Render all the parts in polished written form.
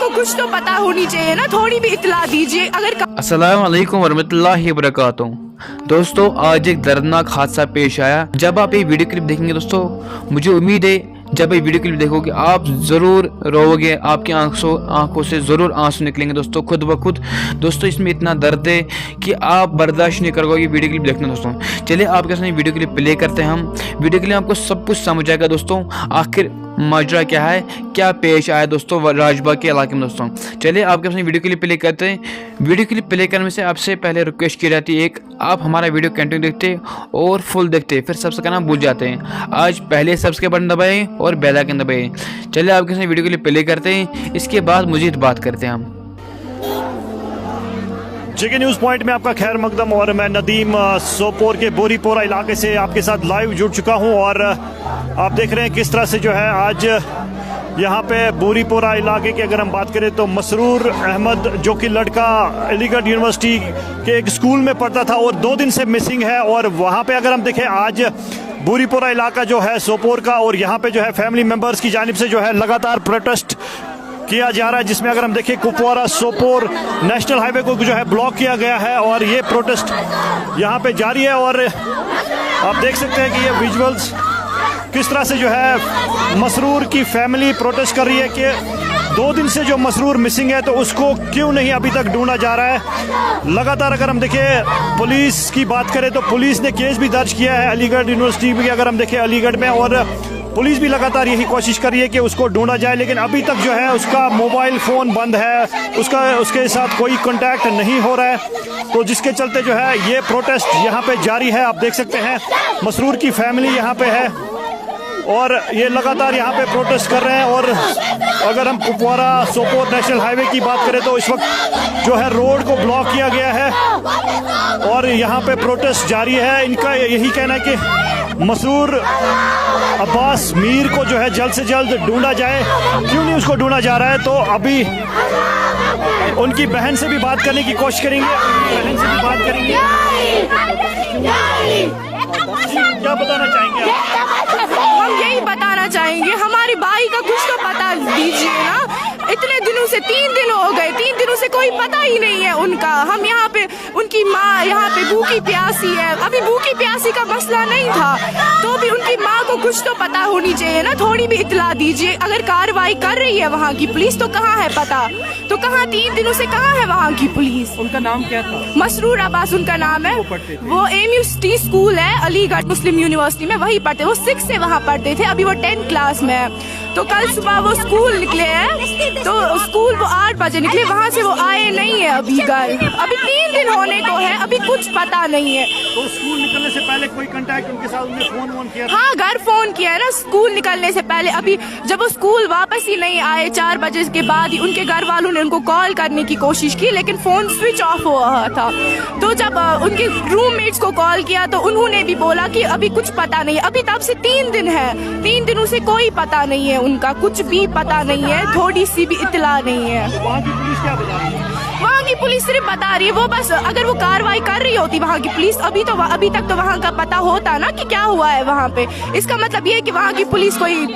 को कुछ तो पता होनी चाहिए ना, थोड़ी भी इत्तला दीजिए अगर। अस्सलाम वालेकुम वरहमतुल्लाहि वबरकातुहू। दोस्तों आज एक दर्दनाक हादसा पेश आया। जब आप ये वीडियो क्लिप देखेंगे दोस्तों, मुझे उम्मीद है जब ये वीडियो क्लिप देखोगे आप ज़रूर रोओगे, आपकी आंखों से ज़रूर आंसू निकलेंगे दोस्तों, खुद ब खुद। दोस्तों इसमें इतना दर्द है कि आप बर्दाश्त नहीं करोगे ये वीडियो क्लिप देखना दोस्तों। चलिए आपके सामने वीडियो क्लिप प्ले करते हैं हम। वीडियो क्लिप आपको सब कुछ समझ आएगा दोस्तों, आखिर माजरा क्या है, क्या पेश आया दोस्तों राजबाग के इलाके में दोस्तों। चलिए आपके सामने वीडियो क्लिप प्ले करते हैं। वीडियो क्लिप प्ले करने से आपसे पहले रिक्वेस्ट की जाती है, एक आप हमारा वीडियो कंटिन्यू देखते और फुल देखते फिर सब्सक्राइब करना भूल जाते हैं। आज पहले सब्सक्राइब बटन दबाएं और बेल आइकन दबाएं। चलिए आपके सामने वीडियो क्लिप प्ले करते हैं, इसके बाद मज़ीद बात करते हैं हम। जेके न्यूज़ पॉइंट में आपका खैर मकदम और मैं नदीम सोपोर के बोरीपोरा इलाके से आपके साथ लाइव जुड़ चुका हूं। और आप देख रहे हैं किस तरह से जो है आज यहाँ पे बोरीपोरा इलाके की अगर हम बात करें तो मसरूर अहमद जो कि लड़का अलीगढ़ यूनिवर्सिटी के एक स्कूल में पढ़ता था और 2 दिन से मिसिंग है। और वहाँ पे अगर हम देखें आज बोरीपोरा इलाका जो है सोपोर का, और यहाँ पे जो है फैमिली मेम्बर्स की जानिब से जो है लगातार प्रोटेस्ट किया जा रहा है, जिसमें अगर हम देखें कुपवारा सोपोर नेशनल हाईवे को जो है ब्लॉक किया गया है और ये प्रोटेस्ट यहाँ पे जारी है। और आप देख सकते हैं कि ये विजुअल्स किस तरह से जो है मसरूर की फैमिली प्रोटेस्ट कर रही है कि 2 दिन से जो मसरूर मिसिंग है तो उसको क्यों नहीं अभी तक ढूंढा जा रहा है। लगातार अगर हम देखें पुलिस की बात करें तो पुलिस ने केस भी दर्ज किया है अलीगढ़ यूनिवर्सिटी में, अगर हम देखें अलीगढ़ में, और पुलिस भी लगातार यही कोशिश कर रही है कि उसको ढूंढा जाए। लेकिन अभी तक जो है उसका मोबाइल फ़ोन बंद है, उसके साथ कोई कांटेक्ट नहीं हो रहा है, तो जिसके चलते जो है ये प्रोटेस्ट यहाँ पे जारी है। आप देख सकते हैं मसरूर की फैमिली यहाँ पे है और ये लगातार यहाँ पे प्रोटेस्ट कर रहे हैं। और अगर हम कुपवारा सोपोर नेशनल हाईवे की बात करें तो इस वक्त जो है रोड को ब्लॉक किया गया है और यहाँ पे प्रोटेस्ट जारी है। इनका यही कहना है कि मसरूर अब्बास मीर को जो है जल्द से जल्द ढूंढा जाए। क्यों नहीं उसको ढूंढा जा रहा है, तो अभी उनकी बहन से भी बात करने की कोशिश करेंगे। क्या बताना चाहेंगे आप? हम यही बताना चाहेंगे हमारे भाई का कुछ तो पता दीजिए ना। इतने दिनों से 3 दिन हो गए, 3 दिनों से कोई पता ही नहीं है उनका। हम यहाँ पे उनकी माँ यहाँ पे भूखी प्यासी है, अभी भूखी प्यासी का मसला नहीं था तो भी उनकी माँ को कुछ तो पता होनी चाहिए ना, थोड़ी भी इत्तला दीजिए अगर कार्रवाई कर रही है वहाँ की पुलिस तो कहाँ है पता, तो कहाँ 3 दिनों से कहाँ है वहाँ की पुलिस। उनका नाम क्या था? मसरूर अब्बास उनका नाम है। वो MUT स्कूल है अलीगढ़ मुस्लिम यूनिवर्सिटी में, वही पढ़ते, वो 6 से वहाँ पढ़ते थे, अभी वो 10th क्लास में है। तो कल सुबह वो स्कूल निकले हैं, तो स्कूल वो 8 बजे निकले, वहाँ से वो आए नहीं है अभी घर, अभी 3 दिन होने को है, अभी कुछ पता नहीं है। तो स्कूल निकलने से पहले कोई कांटेक्ट उनके साथ उन्हें फोन किया? हाँ घर फोन किया है ना स्कूल निकलने से पहले। अभी जब वो स्कूल वापस ही नहीं आए 4 बजे के बाद ही उनके घर वालों ने उनको कॉल करने की कोशिश की, लेकिन फोन स्विच ऑफ हो रहा था। तो जब उनके रूममेट्स को कॉल किया तो उन्होंने भी बोला कि अभी कुछ पता नहीं है। अभी तब से 3 दिन है, 3 दिनों से कोई पता नहीं है उनका, कुछ भी पता नहीं है, थोड़ी सी भी इत्तला नहीं है। वहाँ की पुलिस क्या बता रही है? वहाँ की पुलिस सिर्फ बता रही है, वो बस अगर वो कार्रवाई कर रही होती वहाँ की पुलिस अभी तक तो वहाँ का पता होता ना कि क्या हुआ है वहाँ पे। इसका मतलब ये है कि वहाँ की पुलिस कोई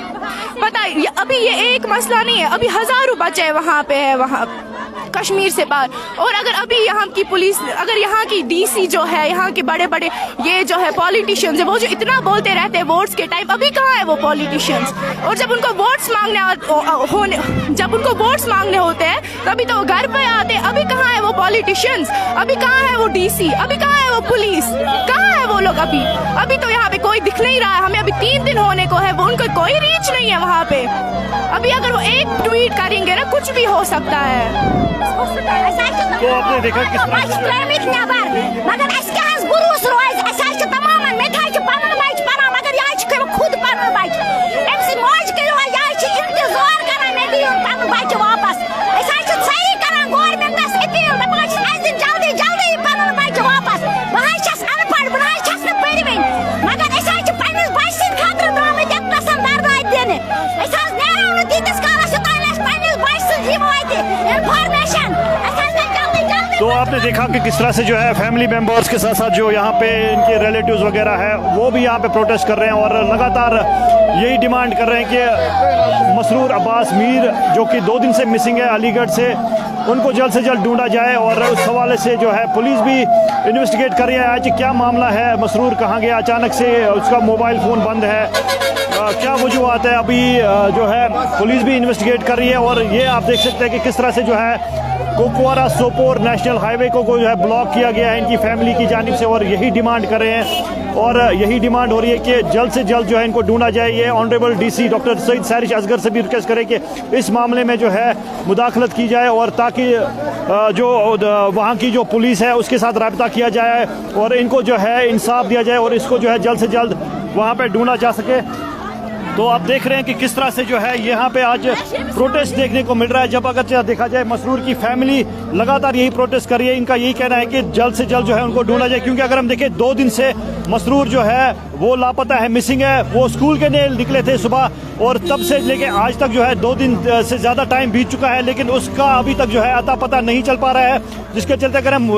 पता, अभी ये एक मसला नहीं है, अभी हजारों बच्चे वहाँ पे है, वहाँ कश्मीर से बाहर। और अगर अभी यहाँ की पुलिस, अगर यहाँ की DC जो है, यहाँ के बड़े बड़े ये जो है पॉलिटिशियंस है, वो जो इतना बोलते रहते हैं वोट्स के टाइम, अभी कहाँ है वो पॉलिटिशियंस। और जब उनको वोट्स मांगने होते हैं तभी तो वो घर पे आते हैं, अभी कहाँ है वो पॉलिटिशियंस, अभी कहाँ है वो DC, अभी कहाँ है वो पुलिस, कहाँ है वो लोग? अभी तो यहाँ पे कोई दिख नहीं रहा है हमें, अभी 3 दिन होने को है, वो उनको कोई रीच नहीं है वहाँ पे। अभी अगर वो एक ट्वीट करेंगे ना कुछ भी हो सकता है। तो आपने देखा किस Information! तो आपने देखा कि किस तरह से जो है फैमिली मेंबर्स के साथ साथ जो यहाँ पे इनके रिलेटिव्स वगैरह है वो भी यहाँ पे प्रोटेस्ट कर रहे हैं और लगातार यही डिमांड कर रहे हैं कि मसरूर अब्बास मीर जो कि 2 दिन से मिसिंग है अलीगढ़ से, उनको जल्द से जल्द ढूंढा जाए। और उस हवाले से जो है पुलिस भी इन्वेस्टिगेट कर रही है आज क्या मामला है, मसरूर कहाँ गया, अचानक से उसका मोबाइल फ़ोन बंद है, क्या वजूहत है, अभी जो है पुलिस भी इन्वेस्टिगेट कर रही है। और ये आप देख सकते हैं कि किस तरह से जो है कुपवारा सोपोर नेशनल हाईवे को जो है ब्लॉक किया गया है इनकी फैमिली की जानिब से, और यही डिमांड कर रहे हैं और यही डिमांड हो रही है कि जल्द से जल्द जो है इनको ढूंढा जाए। ये honourable DC doctor Saeed Sarish Asghar से भी रिक्वेस्ट करें कि इस मामले में जो है मुदाखलत की जाए और ताकि जो वहाँ की जो पुलिस है उसके साथ रब्ता किया जाए और इनको जो है इंसाफ दिया जाए और इसको जो है जल्द से जल्द वहाँ पर ढूंढा जा सके। तो आप देख रहे हैं कि किस तरह से जो है यहाँ पे आज प्रोटेस्ट देखने को मिल रहा है। जब अगर देखा जाए मसरूर की फैमिली लगातार यही प्रोटेस्ट कर रही है, इनका यही कहना है कि जल्द से जल्द जो है उनको ढूंढा जाए, क्योंकि अगर हम देखें 2 दिन से मसरूर जो है वो लापता है, मिसिंग है। वो स्कूल के लिए निकले थे सुबह और तब से लेके आज तक जो है 2 दिन से ज़्यादा टाइम बीत चुका है, लेकिन उसका अभी तक जो है अता पता नहीं चल पा रहा है। जिसके चलते अगर हम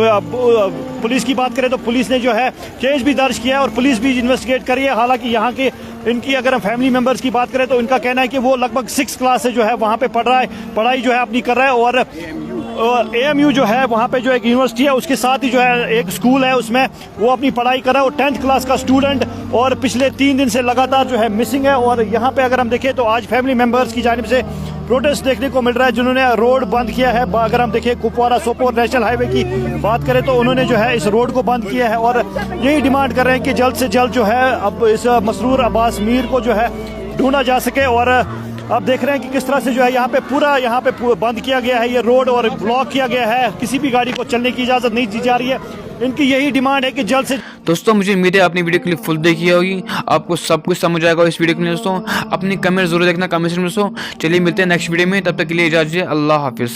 पुलिस की बात करें तो पुलिस ने जो है केस भी दर्ज किया है और पुलिस भी इन्वेस्टिगेट करी है। हालांकि यहाँ के इनकी अगर हम फैमिली मेंबर्स की बात करें तो इनका कहना है कि वो लगभग 6 क्लास से जो है वहाँ पे पढ़ रहा है, पढ़ाई जो है अपनी कर रहा है। और AMU जो है वहाँ पे जो एक यूनिवर्सिटी है उसके साथ ही जो है एक स्कूल है, उसमें वो अपनी पढ़ाई कर रहा है। और 10th क्लास का स्टूडेंट और पिछले 3 दिन से लगातार जो है मिसिंग है। और यहाँ पे अगर हम देखें तो आज फैमिली मेंबर्स की जानिब से प्रोटेस्ट देखने को मिल रहा है, जिन्होंने रोड बंद किया है। अगर हम देखें कुपवारा सोपोर नेशनल हाईवे की बात करें तो उन्होंने जो है इस रोड को बंद किया है और यही डिमांड कर रहे हैं कि जल्द से जल्द जो है अब इस मसरूर अब्बास मीर को जो है ढूंढा जा सके। और अब देख रहे हैं कि किस तरह से जो है यहाँ पे बंद किया गया है ये रोड और ब्लॉक किया गया है, किसी भी गाड़ी को चलने की इजाज़त नहीं दी जा रही है। इनकी यही डिमांड है कि जल्द से। दोस्तों मुझे उम्मीद है आपने वीडियो क्लिप फुल देखी होगी, आपको सब कुछ समझ आएगा इस वीडियो के लिए। दोस्तों अपनी कमेंट जरूर देखना कमेंट सेक्शन में दोस्तों। चलिए मिलते हैं नेक्स्ट वीडियो में, तब तक के लिए इजाज़त दीजिए, अल्लाह हाफिज़।